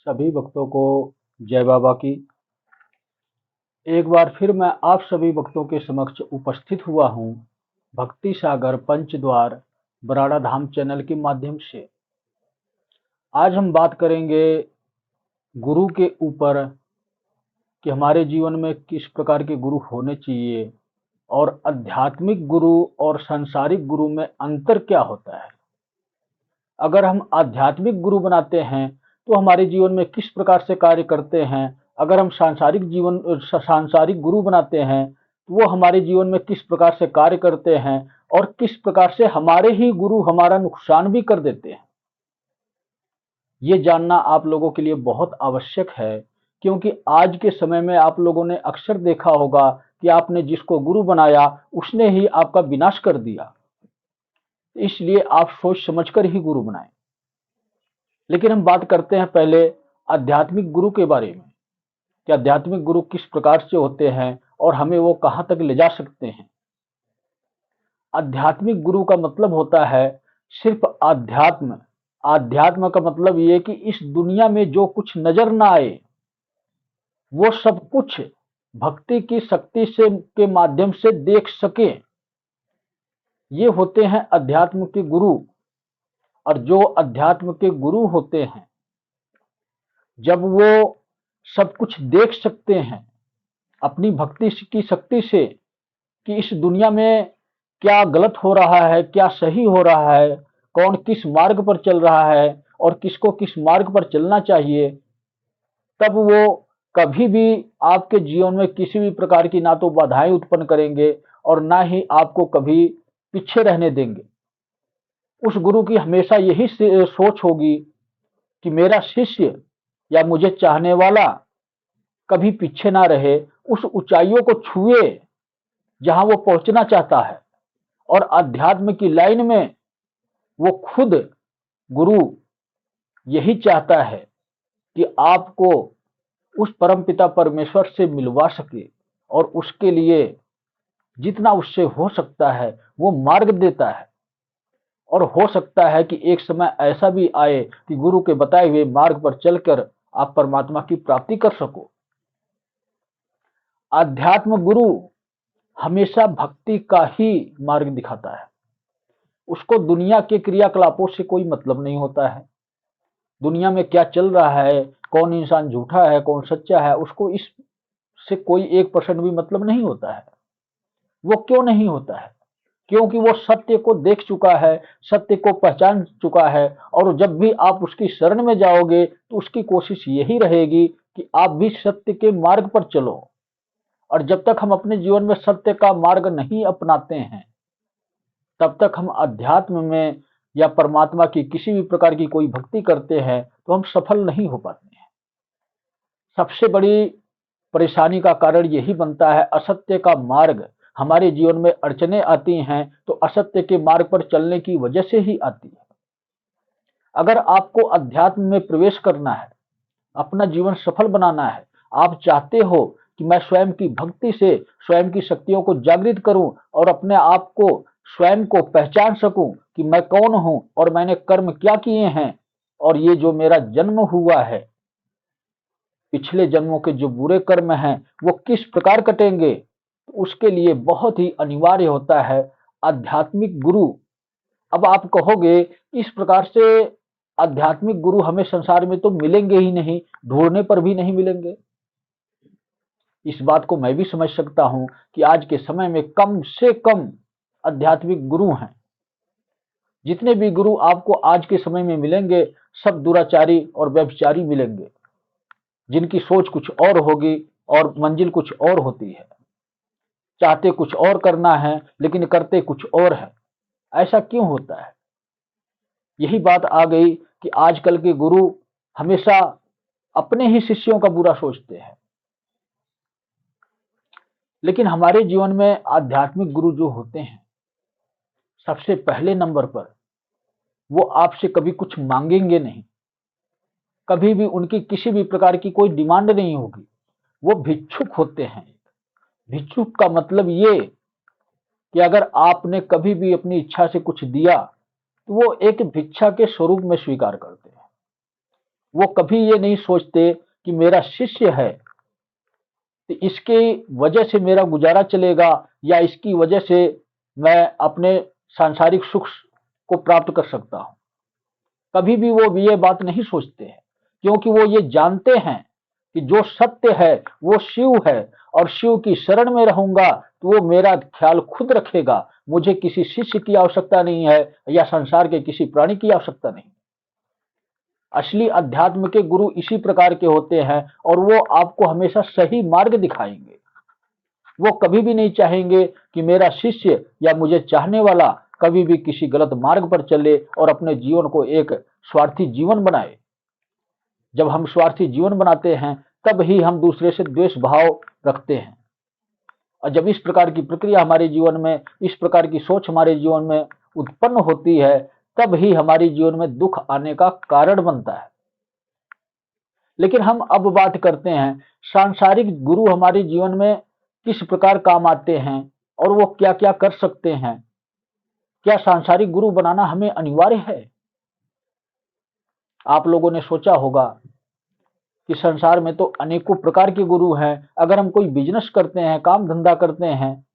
सभी भक्तों को जय बाबा की। एक बार फिर मैं आप सभी भक्तों के समक्ष उपस्थित हुआ हूँ भक्ति सागर पंचद्वार बराड़ा धाम चैनल के माध्यम से। आज हम बात करेंगे गुरु के ऊपर कि हमारे जीवन में किस प्रकार के गुरु होने चाहिए और आध्यात्मिक गुरु और सांसारिक गुरु में अंतर क्या होता है। अगर हम आध्यात्मिक गुरु बनाते हैं तो हमारे जीवन में किस प्रकार से कार्य करते हैं। अगर हम सांसारिक गुरु बनाते हैं तो वो हमारे जीवन में किस प्रकार से कार्य करते हैं और किस प्रकार से हमारे ही गुरु हमारा नुकसान भी कर देते हैं। ये जानना आप लोगों के लिए बहुत आवश्यक है, क्योंकि आज के समय में आप लोगों ने अक्सर देखा होगा कि आपने जिसको गुरु बनाया उसने ही आपका विनाश कर दिया। इसलिए आप सोच समझकर ही गुरु बनाएं। लेकिन हम बात करते हैं पहले आध्यात्मिक गुरु के बारे में कि आध्यात्मिक गुरु किस प्रकार से होते हैं और हमें वो कहां तक ले जा सकते हैं। आध्यात्मिक गुरु का मतलब होता है सिर्फ आध्यात्म। आध्यात्म का मतलब ये कि इस दुनिया में जो कुछ नजर ना आए वो सब कुछ भक्ति की शक्ति से के माध्यम से देख सके, ये होते हैं अध्यात्म के गुरु। और जो अध्यात्म के गुरु होते हैं, जब वो सब कुछ देख सकते हैं अपनी भक्ति की शक्ति से कि इस दुनिया में क्या गलत हो रहा है, क्या सही हो रहा है, कौन किस मार्ग पर चल रहा है और किसको किस मार्ग पर चलना चाहिए, तब वो कभी भी आपके जीवन में किसी भी प्रकार की ना तो बाधाएं उत्पन्न करेंगे और ना ही आपको कभी पीछे रहने देंगे। उस गुरु की हमेशा यही सोच होगी कि मेरा शिष्य या मुझे चाहने वाला कभी पीछे ना रहे, उस ऊंचाइयों को छुए जहां वो पहुंचना चाहता है। और अध्यात्म की लाइन में वो खुद गुरु यही चाहता है कि आपको उस परमपिता परमेश्वर से मिलवा सके और उसके लिए जितना उससे हो सकता है वो मार्ग देता है। और हो सकता है कि एक समय ऐसा भी आए कि गुरु के बताए हुए मार्ग पर चलकर आप परमात्मा की प्राप्ति कर सको। आध्यात्म गुरु हमेशा भक्ति का ही मार्ग दिखाता है। उसको दुनिया के क्रियाकलापों से कोई मतलब नहीं होता है। दुनिया में क्या चल रहा है, कौन इंसान झूठा है कौन सच्चा है, उसको इससे कोई 1% भी मतलब नहीं होता है। वो क्यों नहीं होता है? क्योंकि वो सत्य को देख चुका है, सत्य को पहचान चुका है। और जब भी आप उसकी शरण में जाओगे तो उसकी कोशिश यही रहेगी कि आप भी सत्य के मार्ग पर चलो। और जब तक हम अपने जीवन में सत्य का मार्ग नहीं अपनाते हैं, तब तक हम अध्यात्म में या परमात्मा की किसी भी प्रकार की कोई भक्ति करते हैं तो हम सफल नहीं हो पाते हैं। सबसे बड़ी परेशानी का कारण यही बनता है, असत्य का मार्ग हमारे जीवन में अड़चने आती हैं तो असत्य के मार्ग पर चलने की वजह से ही आती है। अगर आपको अध्यात्म में प्रवेश करना है, अपना जीवन सफल बनाना है, आप चाहते हो कि मैं स्वयं की भक्ति से स्वयं की शक्तियों को जागृत करूं और अपने आप को स्वयं को पहचान सकूं कि मैं कौन हूं और मैंने कर्म क्या किए हैं और ये जो मेरा जन्म हुआ है, पिछले जन्मों के जो बुरे कर्म हैं वो किस प्रकार कटेंगे, तो उसके लिए बहुत ही अनिवार्य होता है आध्यात्मिक गुरु। अब आप कहोगे इस प्रकार से आध्यात्मिक गुरु हमें संसार में तो मिलेंगे ही नहीं, ढूंढने पर भी नहीं मिलेंगे। इस बात को मैं भी समझ सकता हूं कि आज के समय में कम से कम आध्यात्मिक गुरु हैं। जितने भी गुरु आपको आज के समय में मिलेंगे सब दुराचारी और व्यभिचारी मिलेंगे, जिनकी सोच कुछ और होगी और मंजिल कुछ और होती है। चाहते कुछ और करना है लेकिन करते कुछ और है। ऐसा क्यों होता है? यही बात आ गई कि आजकल के गुरु हमेशा अपने ही शिष्यों का बुरा सोचते हैं। लेकिन हमारे जीवन में आध्यात्मिक गुरु जो होते हैं, सबसे पहले नंबर पर वो आपसे कभी कुछ मांगेंगे नहीं, कभी भी उनकी किसी भी प्रकार की कोई डिमांड नहीं होगी। वो भिक्षुक होते हैं। भिक्षुक का मतलब ये कि अगर आपने कभी भी अपनी इच्छा से कुछ दिया तो वो एक भिक्षा के स्वरूप में स्वीकार करते हैं। वो कभी ये नहीं सोचते कि मेरा शिष्य है तो इसकी वजह से मेरा गुजारा चलेगा या इसकी वजह से मैं अपने सांसारिक सुख को प्राप्त कर सकता हूं। कभी भी वो ये बात नहीं सोचते हैं, क्योंकि वो ये जानते हैं कि जो सत्य है वो शिव है, और शिव की शरण में रहूंगा तो वो मेरा ख्याल खुद रखेगा। मुझे किसी शिष्य की आवश्यकता नहीं है या संसार के किसी प्राणी की आवश्यकता नहीं। असली अध्यात्म के गुरु इसी प्रकार के होते हैं, और वो आपको हमेशा सही मार्ग दिखाएंगे। वो कभी भी नहीं चाहेंगे कि मेरा शिष्य या मुझे चाहने वाला कभी भी किसी गलत मार्ग पर चले और अपने जीवन को एक स्वार्थी जीवन बनाए। जब हम स्वार्थी जीवन बनाते हैं तब ही हम दूसरे से द्वेष भाव रखते हैं, और जब इस प्रकार की प्रक्रिया हमारे जीवन में, इस प्रकार की सोच हमारे जीवन में उत्पन्न होती है, तब ही हमारे जीवन में दुख आने का कारण बनता है। लेकिन हम अब बात करते हैं सांसारिक गुरु हमारे जीवन में किस प्रकार काम आते हैं और वो क्या क्या कर सकते हैं। क्या सांसारिक गुरु बनाना हमें अनिवार्य है? आप लोगों ने सोचा होगा कि संसार में तो अनेकों प्रकार के गुरु हैं। अगर हम कोई बिजनेस करते हैं, काम धंधा करते हैं,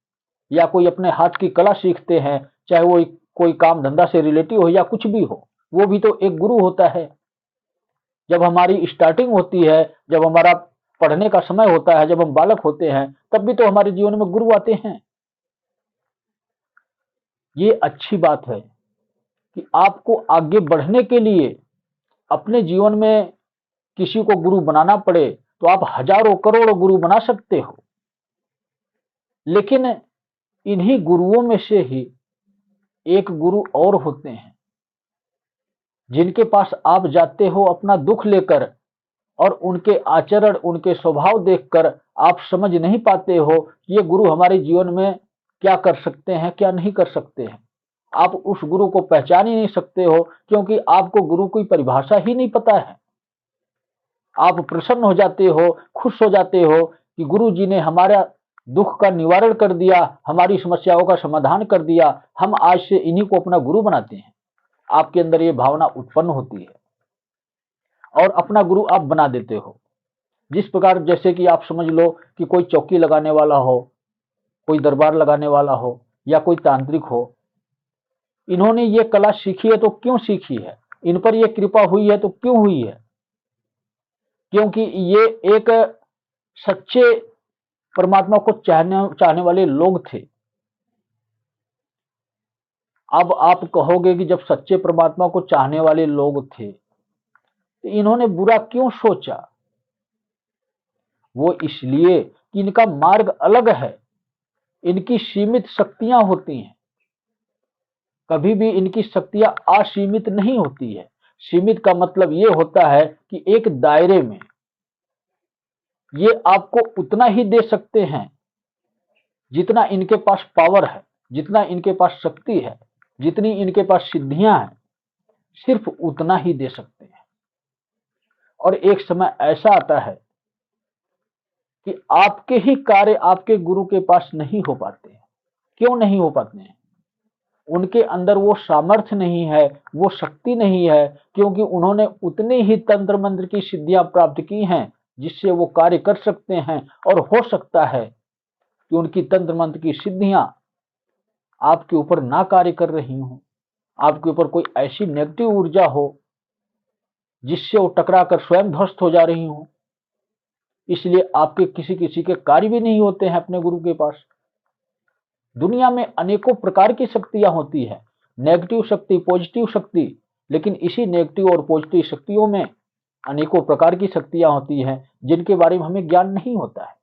या कोई अपने हाथ की कला सीखते हैं, चाहे वो कोई काम धंधा से रिलेटिव हो या कुछ भी हो, वो भी तो एक गुरु होता है। जब हमारी स्टार्टिंग होती है, जब हमारा पढ़ने का समय होता है, जब हम बालक होते हैं, तब भी तो हमारे जीवन में गुरु आते हैं। ये अच्छी बात है कि आपको आगे बढ़ने के लिए अपने जीवन में किसी को गुरु बनाना पड़े तो आप हजारों करोड़ों गुरु बना सकते हो, लेकिन इन्हीं गुरुओं में से ही एक गुरु और होते हैं जिनके पास आप जाते हो अपना दुख लेकर, और उनके आचरण, उनके स्वभाव देखकर आप समझ नहीं पाते हो कि ये गुरु हमारे जीवन में क्या कर सकते हैं, क्या नहीं कर सकते हैं। आप उस गुरु को पहचान ही नहीं सकते हो, क्योंकि आपको गुरु की परिभाषा ही नहीं पता है। आप प्रसन्न हो जाते हो, खुश हो जाते हो कि गुरु जी ने हमारा दुख का निवारण कर दिया, हमारी समस्याओं का समाधान कर दिया, हम आज से इन्हीं को अपना गुरु बनाते हैं। आपके अंदर ये भावना उत्पन्न होती है और अपना गुरु आप बना देते हो। जिस प्रकार, जैसे कि आप समझ लो कि कोई चौकी लगाने वाला हो, कोई दरबार लगाने वाला हो, या कोई तांत्रिक हो, इन्होंने ये कला सीखी है तो क्यों सीखी है, इन पर ये कृपा हुई है तो क्यों हुई है? क्योंकि ये एक सच्चे परमात्मा को चाहने वाले लोग थे। अब आप कहोगे कि जब सच्चे परमात्मा को चाहने वाले लोग थे तो इन्होंने बुरा क्यों सोचा? वो इसलिए कि इनका मार्ग अलग है, इनकी सीमित शक्तियां होती हैं। कभी भी इनकी शक्तियां असीमित नहीं होती है। सीमित का मतलब ये होता है कि एक दायरे में ये आपको उतना ही दे सकते हैं जितना इनके पास पावर है, जितना इनके पास शक्ति है, जितनी इनके पास सिद्धियां हैं, सिर्फ उतना ही दे सकते हैं। और एक समय ऐसा आता है कि आपके ही कार्य आपके गुरु के पास नहीं हो पाते हैं। क्यों नहीं हो पाते हैं? उनके अंदर वो सामर्थ्य नहीं है, वो शक्ति नहीं है, क्योंकि उन्होंने उतने ही तंत्र मंत्र की सिद्धियां प्राप्त की हैं जिससे वो कार्य कर सकते हैं। और हो सकता है कि उनकी तंत्र मंत्र की सिद्धियां आपके ऊपर ना कार्य कर रही हों, आपके ऊपर कोई ऐसी नेगेटिव ऊर्जा हो जिससे वो टकरा कर स्वयं ध्वस्त हो जा रही हो, इसलिए आपके किसी किसी के कार्य भी नहीं होते हैं अपने गुरु के पास। दुनिया में अनेकों प्रकार की शक्तियां होती है, नेगेटिव शक्ति, पॉजिटिव शक्ति, लेकिन इसी नेगेटिव और पॉजिटिव शक्तियों में अनेकों प्रकार की शक्तियां होती हैं जिनके बारे में हमें ज्ञान नहीं होता है।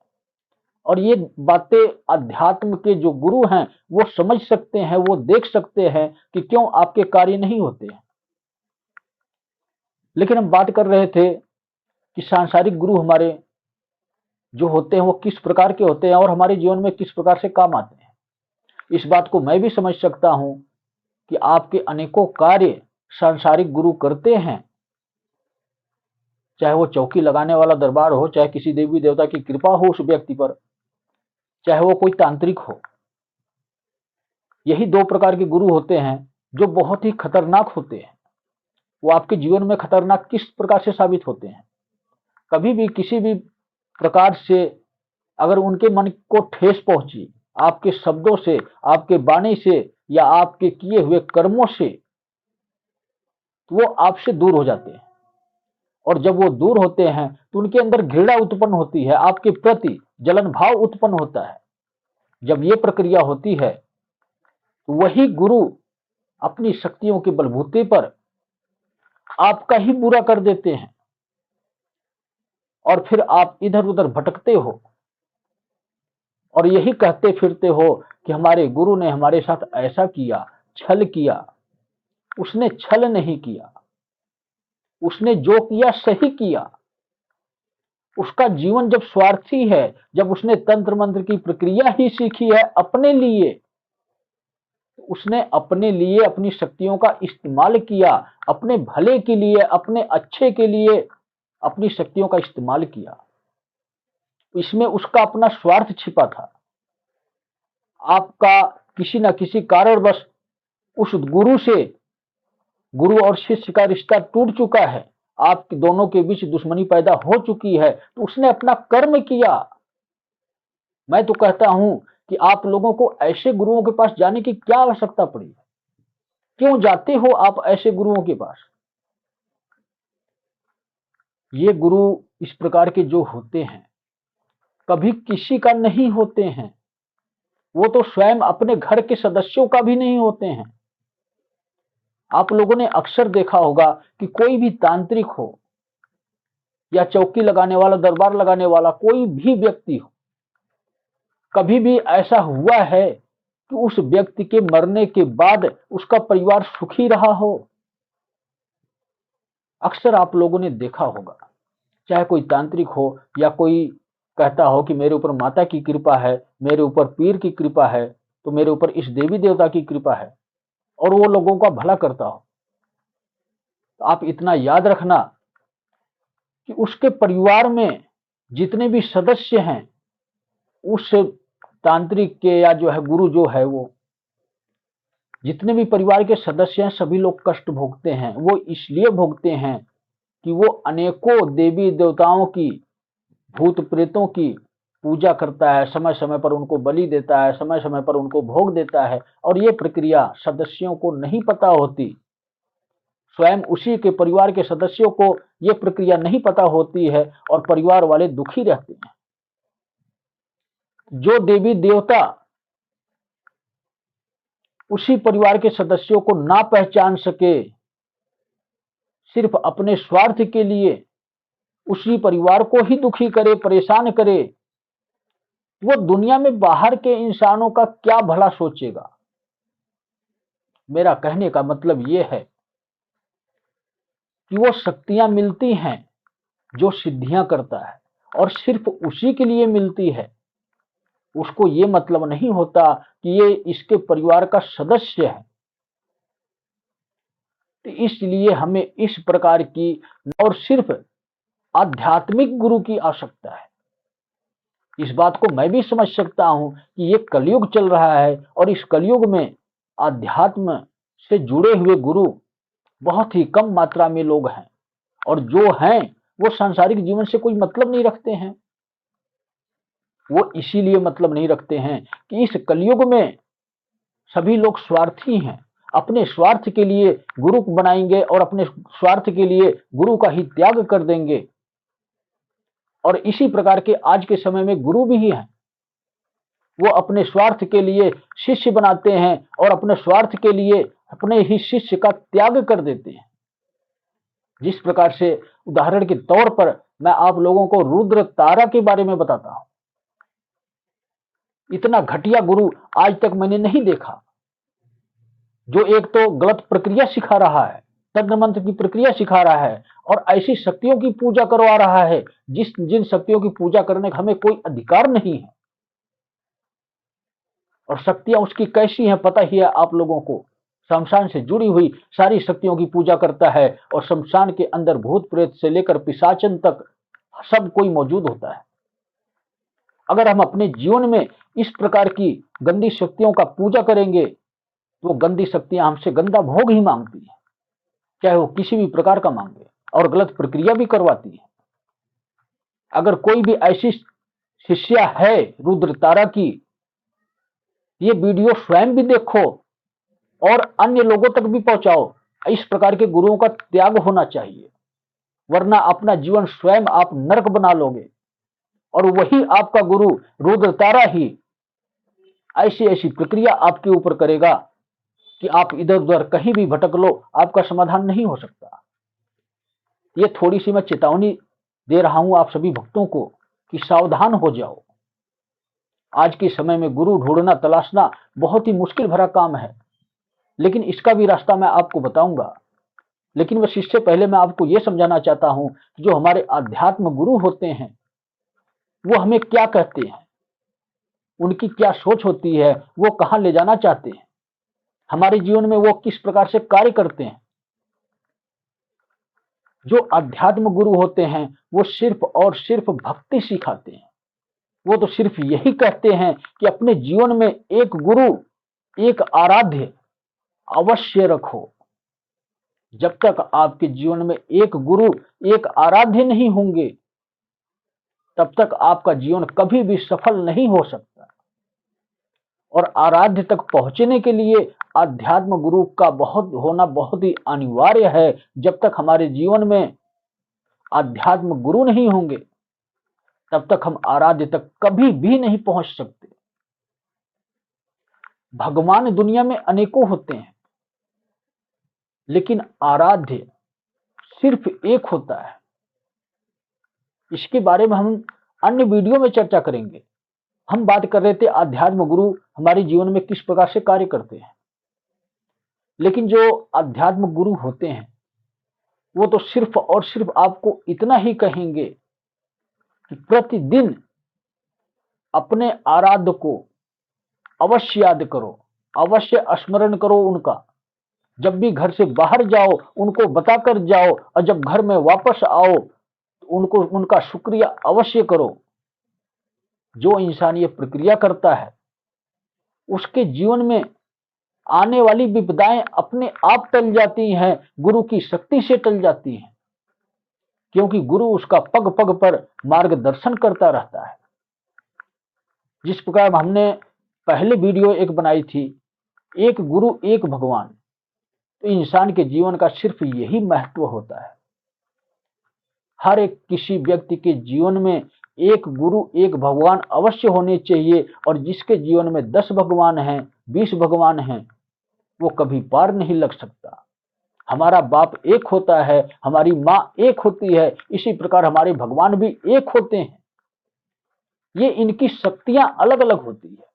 और ये बातें अध्यात्म के जो गुरु हैं वो समझ सकते हैं, वो देख सकते हैं कि क्यों आपके कार्य नहीं होते हैं। लेकिन हम बात कर रहे थे कि सांसारिक गुरु हमारे जो होते हैं वो किस प्रकार के होते हैं और हमारे जीवन में किस प्रकार से काम आते हैं। इस बात को मैं भी समझ सकता हूं कि आपके अनेकों कार्य सांसारिक गुरु करते हैं, चाहे वो चौकी लगाने वाला दरबार हो, चाहे किसी देवी देवता की कृपा हो उस व्यक्ति पर, चाहे वो कोई तांत्रिक हो। यही दो प्रकार के गुरु होते हैं जो बहुत ही खतरनाक होते हैं। वो आपके जीवन में खतरनाक किस प्रकार से साबित होते हैं। कभी भी किसी भी प्रकार से अगर उनके मन को ठेस पहुंची आपके शब्दों से, आपके वाणी से या आपके किए हुए कर्मों से, तो वो आपसे दूर हो जाते हैं। और जब वो दूर होते हैं तो उनके अंदर घृणा उत्पन्न होती है, आपके प्रति जलन भाव उत्पन्न होता है। जब ये प्रक्रिया होती है तो वही गुरु अपनी शक्तियों के बलबूते पर आपका ही बुरा कर देते हैं और फिर आप इधर उधर भटकते हो और यही कहते फिरते हो कि हमारे गुरु ने हमारे साथ ऐसा किया, छल किया। उसने छल नहीं किया, उसने जो किया सही किया। उसका जीवन जब स्वार्थी है, जब उसने तंत्र मंत्र की प्रक्रिया ही सीखी है अपने लिए, उसने अपने लिए अपनी शक्तियों का इस्तेमाल किया, अपने भले के लिए, अपने अच्छे के लिए अपनी शक्तियों का इस्तेमाल किया। इसमें उसका अपना स्वार्थ छिपा था। आपका किसी न किसी कारणवश उस गुरु से, गुरु और शिष्य का रिश्ता टूट चुका है, आप दोनों के बीच दुश्मनी पैदा हो चुकी है, तो उसने अपना कर्म किया। मैं तो कहता हूं कि आप लोगों को ऐसे गुरुओं के पास जाने की क्या आवश्यकता पड़ी? क्यों जाते हो आप ऐसे गुरुओं के पास? ये गुरु इस प्रकार के जो होते हैं कभी किसी का नहीं होते हैं। वो तो स्वयं अपने घर के सदस्यों का भी नहीं होते हैं। आप लोगों ने अक्सर देखा होगा कि कोई भी तांत्रिक हो या चौकी लगाने वाला, दरबार लगाने वाला कोई भी व्यक्ति हो, कभी भी ऐसा हुआ है कि उस व्यक्ति के मरने के बाद उसका परिवार सुखी रहा हो? अक्सर आप लोगों ने देखा होगा, चाहे कोई तांत्रिक हो या कोई कहता हो कि मेरे ऊपर माता की कृपा है, मेरे ऊपर पीर की कृपा है, तो मेरे ऊपर इस देवी देवता की कृपा है, और वो लोगों का भला करता हो। तो आप इतना याद रखना कि उसके परिवार में जितने भी सदस्य हैं, उस तांत्रिक के या जो है गुरु जो है, वो जितने भी परिवार के सदस्य हैं सभी लोग कष्ट भोगते हैं। वो इसलिए भोगते हैं कि वो अनेकों देवी देवताओं की, भूत प्रेतों की पूजा करता है, समय समय पर उनको बलि देता है, समय समय पर उनको भोग देता है, और ये प्रक्रिया सदस्यों को नहीं पता होती। स्वयं उसी के परिवार के सदस्यों को ये प्रक्रिया नहीं पता होती है और परिवार वाले दुखी रहते हैं। जो देवी देवता उसी परिवार के सदस्यों को ना पहचान सके, सिर्फ अपने स्वार्थ के लिए उसी परिवार को ही दुखी करे, परेशान करे, वो दुनिया में बाहर के इंसानों का क्या भला सोचेगा? मेरा कहने का मतलब ये है कि वो शक्तियां मिलती हैं जो सिद्धियां करता है और सिर्फ उसी के लिए मिलती है। उसको ये मतलब नहीं होता कि ये इसके परिवार का सदस्य है। तो इसलिए हमें इस प्रकार की और सिर्फ आध्यात्मिक गुरु की आवश्यकता है। इस बात को मैं भी समझ सकता हूं कि ये कलयुग चल रहा है और इस कलयुग में आध्यात्म से जुड़े हुए गुरु बहुत ही कम मात्रा में लोग हैं, और जो हैं वो सांसारिक जीवन से कोई मतलब नहीं रखते हैं। वो इसीलिए मतलब नहीं रखते हैं कि इस कलयुग में सभी लोग स्वार्थी हैं, अपने स्वार्थ के लिए गुरु को बनाएंगे और अपने स्वार्थ के लिए गुरु का ही त्याग कर देंगे। और इसी प्रकार के आज के समय में गुरु भी हैं, वो अपने स्वार्थ के लिए शिष्य बनाते हैं और अपने स्वार्थ के लिए अपने ही शिष्य का त्याग कर देते हैं। जिस प्रकार से उदाहरण के तौर पर मैं आप लोगों को रुद्र तारा के बारे में बताता हूं, इतना घटिया गुरु आज तक मैंने नहीं देखा, जो एक तो गलत प्रक्रिया सिखा रहा है, तंत्र मंत्र की प्रक्रिया सिखा रहा है और ऐसी शक्तियों की पूजा करवा रहा है जिन शक्तियों की पूजा करने का हमें कोई अधिकार नहीं है। और शक्तियां उसकी कैसी हैं पता ही है आप लोगों को। शमशान से जुड़ी हुई सारी शक्तियों की पूजा करता है और शमशान के अंदर भूत प्रेत से लेकर पिशाचन तक सब कोई मौजूद होता है। अगर हम अपने जीवन में इस प्रकार की गंदी शक्तियों का पूजा करेंगे तो गंदी शक्तियां हमसे गंदा भोग ही मांगती हैं। चाहे वो किसी भी प्रकार का मांगे, और गलत प्रक्रिया भी करवाती है। अगर कोई भी ऐसी शिष्या है रुद्र तारा की, ये वीडियो स्वयं भी देखो और अन्य लोगों तक भी पहुंचाओ। इस प्रकार के गुरुओं का त्याग होना चाहिए, वरना अपना जीवन स्वयं आप नरक बना लोगे, और वही आपका गुरु रुद्र तारा ही ऐसी ऐसी प्रक्रिया आपके ऊपर करेगा कि आप इधर उधर कहीं भी भटक लो, आपका समाधान नहीं हो सकता। ये थोड़ी सी मैं चेतावनी दे रहा हूं आप सभी भक्तों को कि सावधान हो जाओ। आज के समय में गुरु ढूंढना तलाशना बहुत ही मुश्किल भरा काम है, लेकिन इसका भी रास्ता मैं आपको बताऊंगा। लेकिन बस इससे पहले मैं आपको यह समझाना चाहता हूं कि जो हमारे आध्यात्म गुरु होते हैं वो हमें क्या कहते हैं, उनकी क्या सोच होती है, वो कहां ले जाना चाहते हैं, हमारे जीवन में वो किस प्रकार से कार्य करते हैं। जो अध्यात्म गुरु होते हैं वो सिर्फ और सिर्फ भक्ति सिखाते हैं। वो तो सिर्फ यही कहते हैं कि अपने जीवन में एक गुरु, एक आराध्य अवश्य रखो। जब तक आपके जीवन में एक गुरु, एक आराध्य नहीं होंगे, तब तक आपका जीवन कभी भी सफल नहीं हो सकता। और आराध्य तक पहुंचने के लिए अध्यात्म गुरु का होना बहुत ही अनिवार्य है। जब तक हमारे जीवन में अध्यात्म गुरु नहीं होंगे, तब तक हम आराध्य तक कभी भी नहीं पहुंच सकते। भगवान दुनिया में अनेकों होते हैं, लेकिन आराध्य सिर्फ एक होता है। इसके बारे में हम अन्य वीडियो में चर्चा करेंगे। हम बात कर रहे थे अध्यात्म गुरु हमारे जीवन में किस प्रकार से कार्य करते हैं। लेकिन जो अध्यात्म गुरु होते हैं वो तो सिर्फ और सिर्फ आपको इतना ही कहेंगे कि प्रतिदिन अपने आराध्य को अवश्य याद करो, अवश्य स्मरण करो उनका। जब भी घर से बाहर जाओ उनको बताकर जाओ, और जब घर में वापस आओ तो उनको उनका शुक्रिया अवश्य करो। जो इंसान ये प्रक्रिया करता है उसके जीवन में आने वाली विपदाएं अपने आप टल जाती हैं, गुरु की शक्ति से टल जाती हैं, क्योंकि गुरु उसका पग पग पर मार्गदर्शन करता रहता है। जिस प्रकार हमने पहले वीडियो एक बनाई थी, एक गुरु एक भगवान, तो इंसान के जीवन का सिर्फ यही महत्व होता है। हर एक किसी व्यक्ति के जीवन में एक गुरु एक भगवान अवश्य होने चाहिए, और जिसके जीवन में 10 भगवान हैं, 20 भगवान हैं, वो कभी पार नहीं लग सकता। हमारा बाप एक होता है, हमारी माँ एक होती है, इसी प्रकार हमारे भगवान भी एक होते हैं। ये इनकी शक्तियां अलग अलग होती है,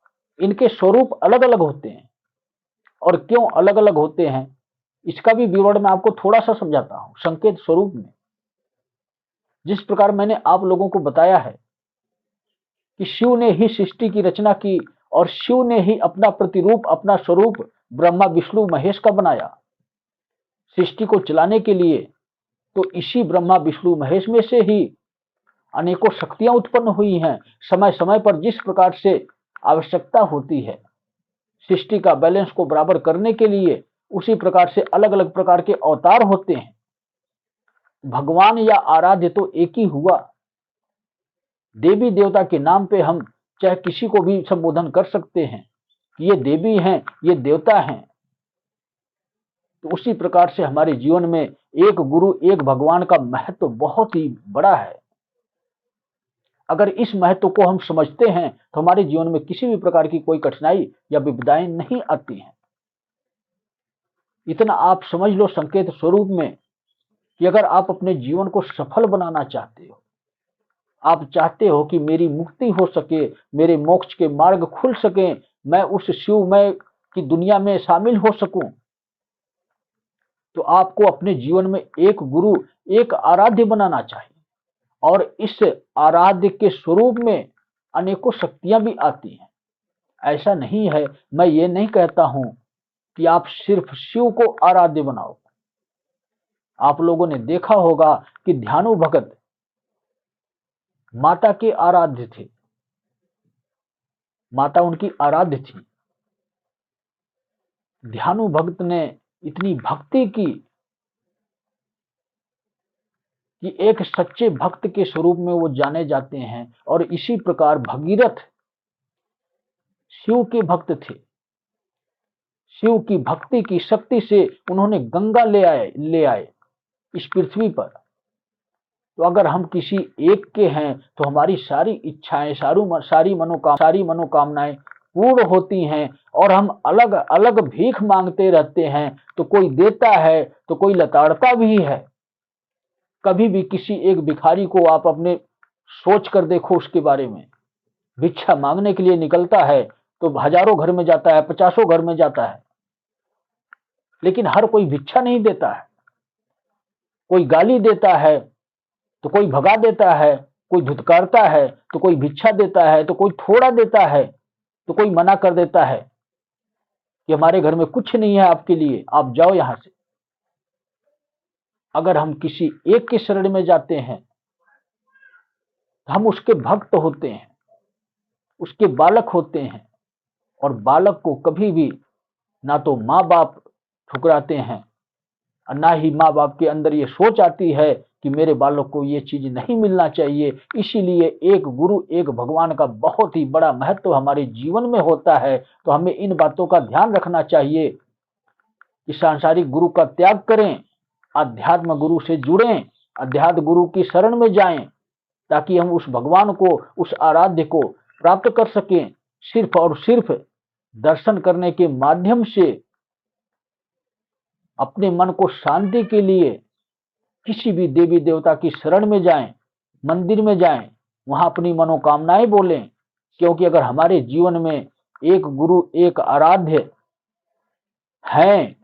इनके स्वरूप अलग अलग होते हैं। और क्यों अलग अलग होते हैं इसका भी विवरण मैं आपको थोड़ा सा समझाता हूं संकेत स्वरूप में। जिस प्रकार मैंने आप लोगों को बताया है कि शिव ने ही सृष्टि की रचना की, और शिव ने ही अपना प्रतिरूप, अपना स्वरूप ब्रह्मा विष्णु महेश का बनाया सृष्टि को चलाने के लिए। तो इसी ब्रह्मा विष्णु महेश में से ही अनेकों शक्तियां उत्पन्न हुई हैं। समय समय पर जिस प्रकार से आवश्यकता होती है सृष्टि का बैलेंस को बराबर करने के लिए, उसी प्रकार से अलग अलग प्रकार के अवतार होते हैं। भगवान या आराध्य तो एक ही हुआ। देवी देवता के नाम पे हम चाहे किसी को भी संबोधन कर सकते हैं कि ये देवी हैं, ये देवता हैं। तो उसी प्रकार से हमारे जीवन में एक गुरु एक भगवान का महत्व बहुत ही बड़ा है। अगर इस महत्व को हम समझते हैं तो हमारे जीवन में किसी भी प्रकार की कोई कठिनाई या विपदाएं नहीं आती हैं। इतना आप समझ लो संकेत स्वरूप में कि अगर आप अपने जीवन को सफल बनाना चाहते हो, आप चाहते हो कि मेरी मुक्ति हो सके, मेरे मोक्ष के मार्ग खुल सके, मैं उस शिवमय की दुनिया में शामिल हो सकूं, तो आपको अपने जीवन में एक गुरु एक आराध्य बनाना चाहिए। और इस आराध्य के स्वरूप में अनेकों शक्तियां भी आती हैं। ऐसा नहीं है, मैं ये नहीं कहता हूं कि आप सिर्फ शिव को आराध्य बनाओ। आप लोगों ने देखा होगा कि ध्यानु भगत माता के आराध्य थे, माता उनकी आराध्य थी। ध्यानु भगत ने इतनी भक्ति की कि एक सच्चे भक्त के स्वरूप में वो जाने जाते हैं। और इसी प्रकार भगीरथ शिव के भक्त थे। शिव की भक्ति की शक्ति से उन्होंने गंगा ले आए इस पृथ्वी पर। तो अगर हम किसी एक के हैं तो हमारी सारी इच्छाएं, सारी मनोकामनाएं पूर्ण होती हैं। और हम अलग अलग भीख मांगते रहते हैं, तो कोई देता है तो कोई लताड़ता भी है। कभी भी किसी एक भिखारी को आप अपने सोच कर देखो, उसके बारे में भिक्षा मांगने के लिए निकलता है तो हजारों घर में जाता है, 50 घर में जाता है, लेकिन हर कोई भिक्षा नहीं देता है। कोई गाली देता है तो कोई भगा देता है, कोई धुतकारता है तो कोई भिक्षा देता है, तो कोई थोड़ा देता है तो कोई मना कर देता है कि हमारे घर में कुछ नहीं है आपके लिए, आप जाओ यहां से। अगर हम किसी एक के शरण में जाते हैं तो हम उसके भक्त होते हैं, उसके बालक होते हैं। और बालक को कभी भी ना तो माँ बाप ठुकराते हैं और ना ही माँ बाप के अंदर ये सोच आती है कि मेरे बालक को ये चीज नहीं मिलना चाहिए। इसीलिए एक गुरु, एक भगवान का बहुत ही बड़ा महत्व हमारे जीवन में होता है। तो हमें इन बातों का ध्यान रखना चाहिए कि सांसारिक गुरु का त्याग करें, अध्यात्म गुरु से जुड़ें, अध्यात्म गुरु की शरण में जाएं, ताकि हम उस भगवान को, उस आराध्य को प्राप्त कर सकें। सिर्फ और सिर्फ दर्शन करने के माध्यम से अपने मन को शांति के लिए किसी भी देवी देवता की शरण में जाएं, मंदिर में जाएं, वहां अपनी मनोकामनाएं बोलें। क्योंकि अगर हमारे जीवन में एक गुरु, एक आराध्य हैं,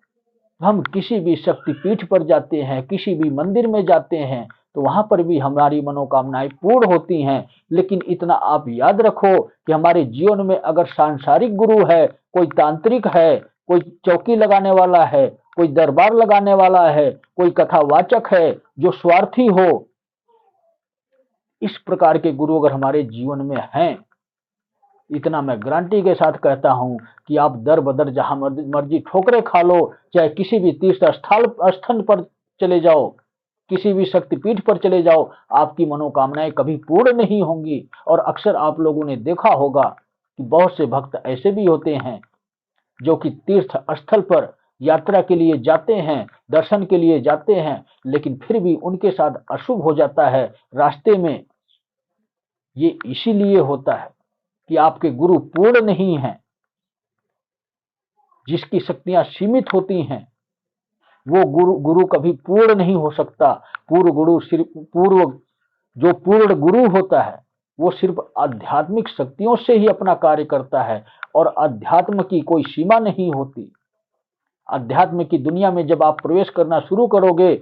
हम किसी भी शक्तिपीठ पर जाते हैं, किसी भी मंदिर में जाते हैं, तो वहां पर भी हमारी मनोकामनाएं पूर्ण होती हैं। लेकिन इतना आप याद रखो कि हमारे जीवन में अगर सांसारिक गुरु है, कोई तांत्रिक है, कोई चौकी लगाने वाला है, कोई दरबार लगाने वाला है, कोई कथावाचक है जो स्वार्थी हो, इस प्रकार के गुरु अगर हमारे जीवन में हैं, इतना मैं गारंटी के साथ कहता हूं कि आप दर बदर जहां मर्जी ठोकरे खा लो, चाहे किसी भी तीर्थ स्थल पर चले जाओ, किसी भी शक्तिपीठ पर चले जाओ, आपकी मनोकामनाएं कभी पूर्ण नहीं होंगी। और अक्सर आप लोगों ने देखा होगा कि बहुत से भक्त ऐसे भी होते हैं जो कि तीर्थ स्थल पर यात्रा के लिए जाते हैं, दर्शन के लिए जाते हैं, लेकिन फिर भी उनके साथ अशुभ हो जाता है रास्ते में। ये इसीलिए होता है कि आपके गुरु पूर्ण नहीं हैं। जिसकी शक्तियां सीमित होती हैं वो गुरु कभी पूर्ण नहीं हो सकता। जो पूर्ण गुरु होता है वो सिर्फ आध्यात्मिक शक्तियों से ही अपना कार्य करता है। और अध्यात्म की कोई सीमा नहीं होती। अध्यात्म की दुनिया में जब आप प्रवेश करना शुरू करोगे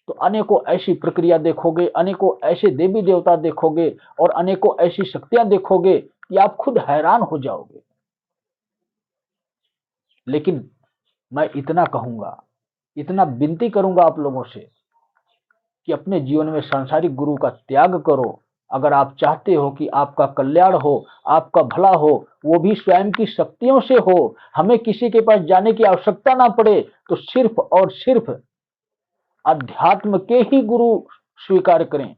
तो अनेकों ऐसी प्रक्रिया देखोगे, अनेकों ऐसे देवी देवता देखोगे और अनेकों ऐसी शक्तियां देखोगे कि आप खुद हैरान हो जाओगे। लेकिन मैं इतना कहूंगा, इतना विनती करूंगा आप लोगों से कि अपने जीवन में सांसारिक गुरु का त्याग करो। अगर आप चाहते हो कि आपका कल्याण हो, आपका भला हो, वो भी स्वयं की शक्तियों से हो, हमें किसी के पास जाने की आवश्यकता ना पड़े, तो सिर्फ और सिर्फ अध्यात्म के ही गुरु स्वीकार करें।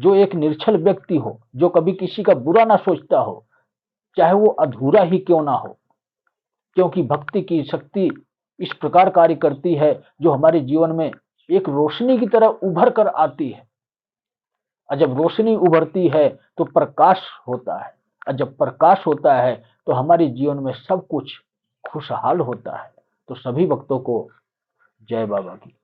जो एक निर्छल व्यक्ति हो, जो कभी किसी का बुरा ना सोचता हो, चाहे वो अधूरा ही क्यों ना हो। क्योंकि भक्ति की शक्ति इस प्रकार कार्य करती है जो हमारे जीवन में एक रोशनी की तरह उभर कर आती है। और जब रोशनी उभरती है तो प्रकाश होता है, और जब प्रकाश होता है तो हमारे जीवन में सब कुछ खुशहाल होता है। तो सभी भक्तों को जय बाबा की।